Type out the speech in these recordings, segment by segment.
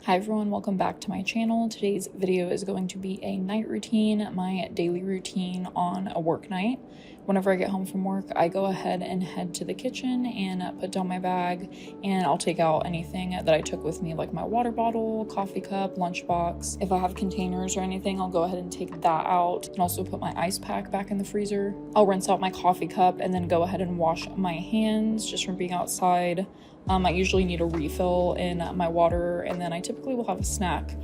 Hi everyone, welcome back to my channel. Today's video is going to be a night routine, my daily routine on a work night. Whenever I get home from work, I go ahead and head to the kitchen and put down my bag, and I'll take out anything that I took with me, like my water bottle, coffee cup, lunchbox. If I have containers or anything, I'll go ahead and take that out and also put my ice pack back in the freezer. I'll rinse out my coffee cup and then go ahead and wash my hands just from being outside. I usually need a refill in my water, and then I typically will have a snack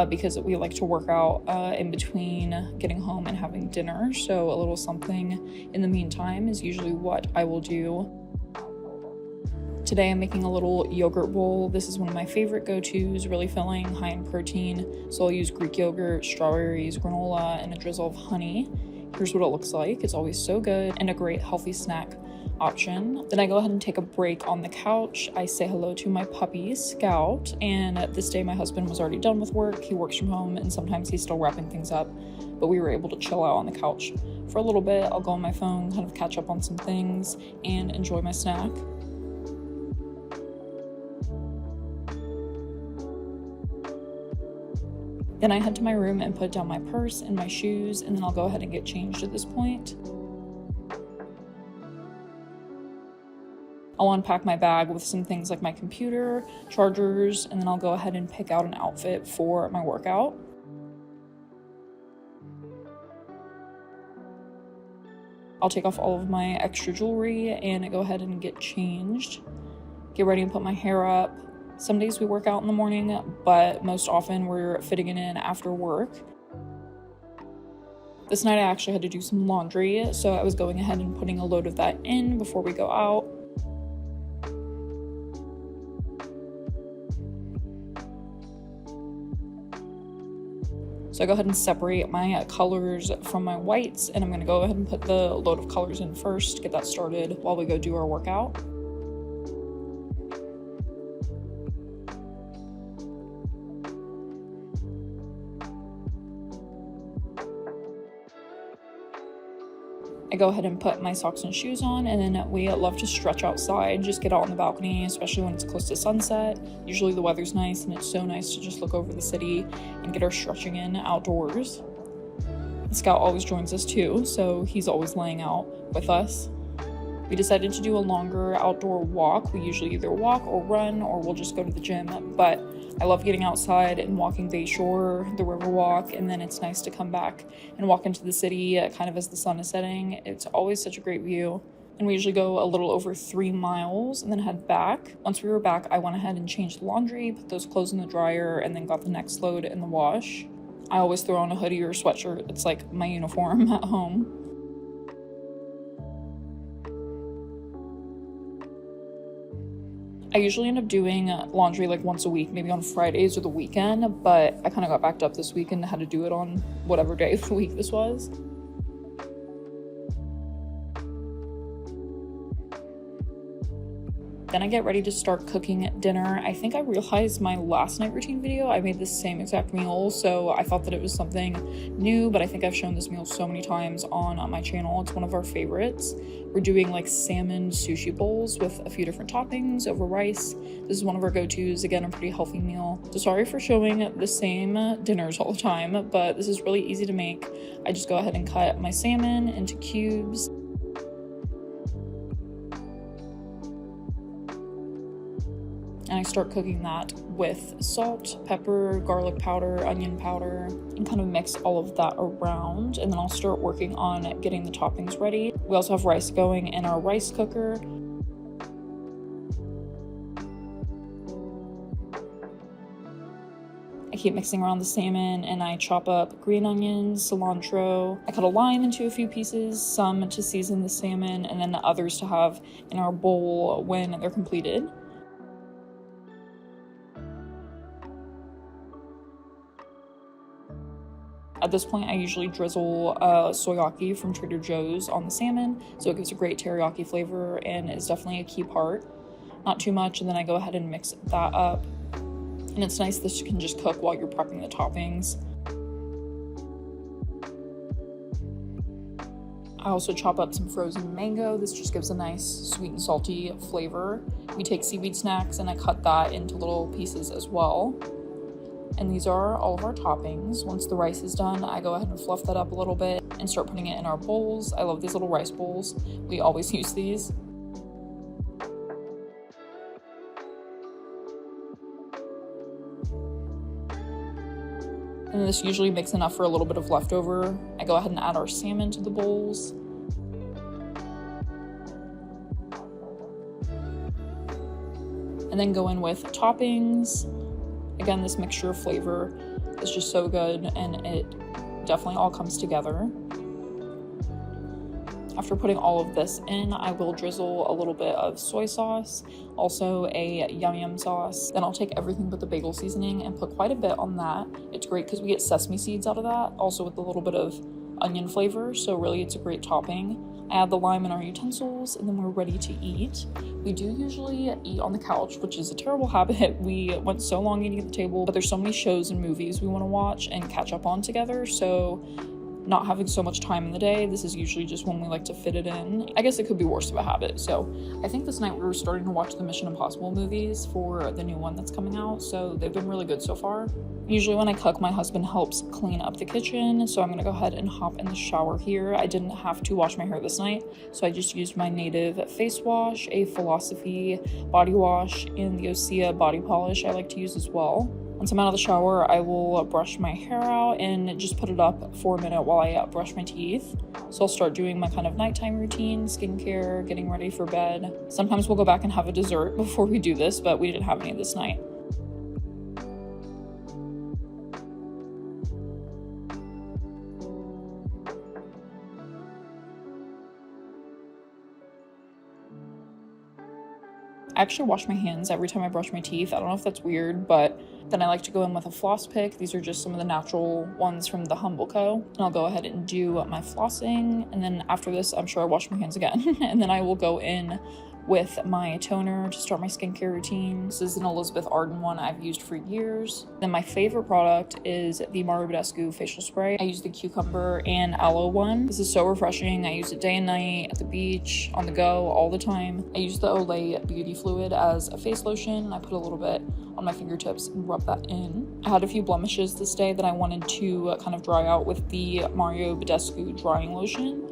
because we like to work out in between getting home and having dinner. So a little something in the meantime is usually what I will do. Today I'm making a little yogurt bowl. This is one of my favorite go-tos, really filling, high in protein. So I'll use Greek yogurt, strawberries, granola, and a drizzle of honey. Here's what it looks like. It's always so good and a great healthy snack option. Then I go ahead and take a break on the couch. I say hello to my puppy, Scout, and this day my husband was already done with work. He works from home and sometimes he's still wrapping things up, but we were able to chill out on the couch for a little bit. I'll go on my phone, kind of catch up on some things, and enjoy my snack. Then I head to my room and put down my purse and my shoes, and then I'll go ahead and get changed at this point. I'll unpack my bag with some things like my computer, chargers, and then I'll go ahead and pick out an outfit for my workout. I'll take off all of my extra jewelry and go ahead and get changed. Get ready and put my hair up. Some days we work out in the morning, but most often we're fitting it in after work. This night I actually had to do some laundry, so I was going ahead and putting a load of that in before we go out. So I go ahead and separate my colors from my whites, and I'm going to go ahead and put the load of colors in first, get that started while we go do our workout. I go ahead and put my socks and shoes on, and then we love to stretch outside, just get out on the balcony, especially when it's close to sunset. Usually the weather's nice, and it's so nice to just look over the city and get our stretching in outdoors. Scout always joins us too, so he's always laying out with us. We decided to do a longer outdoor walk. We usually either walk or run, or we'll just go to the gym, but I love getting outside and walking Bayshore, the river walk, and then it's nice to come back and walk into the city kind of as the sun is setting. It's always such a great view. And we usually go a little over 3 miles and then head back. Once we were back, I went ahead and changed the laundry, put those clothes in the dryer, and then got the next load in the wash. I always throw on a hoodie or a sweatshirt. It's like my uniform at home. I usually end up doing laundry like once a week, maybe on Fridays or the weekend, but I kind of got backed up this week and had to do it on whatever day of the week this was. Then I get ready to start cooking dinner. I think I realized my last night routine video, I made the same exact meal, so I thought that it was something new, but I think I've shown this meal so many times on my channel. It's one of our favorites. We're doing like salmon sushi bowls with a few different toppings over rice. This is one of our go-tos, again, a pretty healthy meal. So sorry for showing the same dinners all the time, but this is really easy to make. I just go ahead and cut my salmon into cubes. And I start cooking that with salt, pepper, garlic powder, onion powder, and kind of mix all of that around. And then I'll start working on getting the toppings ready. We also have rice going in our rice cooker. I keep mixing around the salmon, and I chop up green onions, cilantro. I cut a lime into a few pieces, some to season the salmon, and then others to have in our bowl when they're completed. At this point, I usually drizzle soyaki from Trader Joe's on the salmon, so it gives a great teriyaki flavor and is definitely a key part. Not too much, and then I go ahead and mix that up. And it's nice that you can just cook while you're prepping the toppings. I also chop up some frozen mango. This just gives a nice sweet and salty flavor. We take seaweed snacks and I cut that into little pieces as well. And these are all of our toppings. Once the rice is done, I go ahead and fluff that up a little bit and start putting it in our bowls. I love these little rice bowls. We always use these. And this usually makes enough for a little bit of leftover. I go ahead and add our salmon to the bowls. And then go in with toppings. Again, this mixture of flavor is just so good, and it definitely all comes together. After putting all of this in, I will drizzle a little bit of soy sauce, also a yum yum sauce. Then I'll take everything but the bagel seasoning and put quite a bit on that. It's great because we get sesame seeds out of that, also with a little bit of onion flavor, so really it's a great topping. I add the lime in our utensils, and then we're ready to eat. We do usually eat on the couch, which is a terrible habit. We went so long eating at the table, but there's so many shows and movies we want to watch and catch up on together, so not having so much time in the day, this is usually just when we like to fit it in. I guess it could be worse of a habit. So I think this night we were starting to watch the Mission Impossible movies for the new one that's coming out, so they've been really good so far. Usually when I cook, my husband helps clean up the kitchen, so I'm gonna go ahead and hop in the shower here. I didn't have to wash my hair this night, so I just used my Native face wash, a Philosophy body wash, and the Osea body polish I like to use as well. Once I'm out of the shower, I will brush my hair out and just put it up for a minute while I brush my teeth. So I'll start doing my kind of nighttime routine, skincare, getting ready for bed. Sometimes we'll go back and have a dessert before we do this, but we didn't have any this night. I actually wash my hands every time I brush my teeth. I don't know if that's weird, but then I like to go in with a floss pick. These are just some of the natural ones from the Humble Co. And I'll go ahead and do my flossing. And then after this, I'm sure I wash my hands again. And then I will go in with my toner to start my skincare routine. This is an Elizabeth Arden one I've used for years. Then my favorite product is the Mario Badescu facial spray. I use the cucumber and aloe one. This is so refreshing. I use it day and night, at the beach, on the go, all the time. I use the Olay Beauty Fluid as a face lotion, and I put a little bit on my fingertips and rub that in. I had a few blemishes this day that I wanted to kind of dry out with the Mario Badescu drying lotion.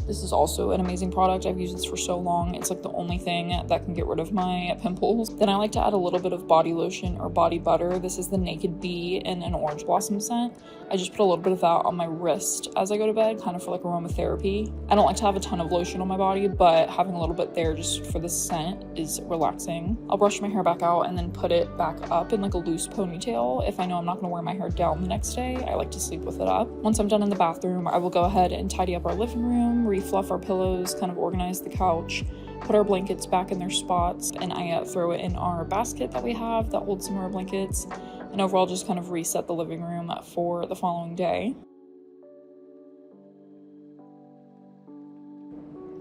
This is also an amazing product. I've used this for so long. It's like the only thing that can get rid of my pimples. Then I like to add a little bit of body lotion or body butter. This is the Naked Bee in an orange blossom scent. I just put a little bit of that on my wrist as I go to bed, kind of for like aromatherapy. I don't like to have a ton of lotion on my body, but having a little bit there just for the scent is relaxing. I'll brush my hair back out and then put it back up in like a loose ponytail. If I know I'm not gonna wear my hair down the next day, I like to sleep with it up. Once I'm done in the bathroom, I will go ahead and tidy up our living room, refluff our pillows, kind of organize the couch, put our blankets back in their spots, and I throw it in our basket that we have that holds some of our blankets, and overall just kind of reset the living room for the following day.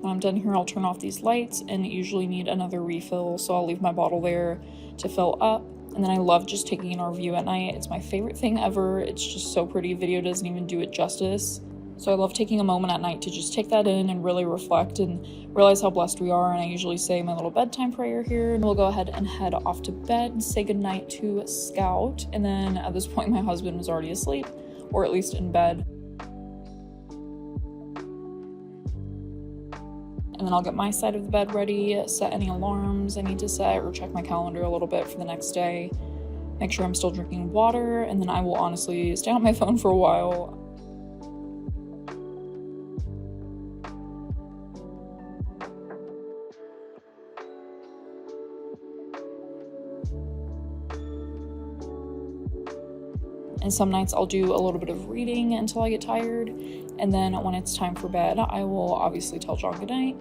When I'm done here, I'll turn off these lights and usually need another refill, so I'll leave my bottle there to fill up. And then I love just taking in our view at night. It's my favorite thing ever. It's just so pretty. Video doesn't even do it justice. So I love taking a moment at night to just take that in and really reflect and realize how blessed we are. And I usually say my little bedtime prayer here, and we'll go ahead and head off to bed and say goodnight to Scout. And then at this point, my husband was already asleep, or at least in bed. And then I'll get my side of the bed ready, set any alarms I need to set, or check my calendar a little bit for the next day. Make sure I'm still drinking water, and then I will honestly stay on my phone for a while. And some nights I'll do a little bit of reading until I get tired. And then when it's time for bed, I will obviously tell John goodnight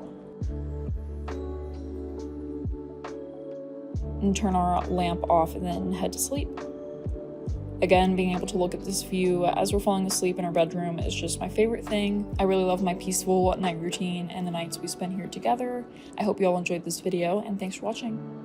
and turn our lamp off and then head to sleep. Again, being able to look at this view as we're falling asleep in our bedroom is just my favorite thing. I really love my peaceful night routine and the nights we spend here together. I hope you all enjoyed this video, and thanks for watching.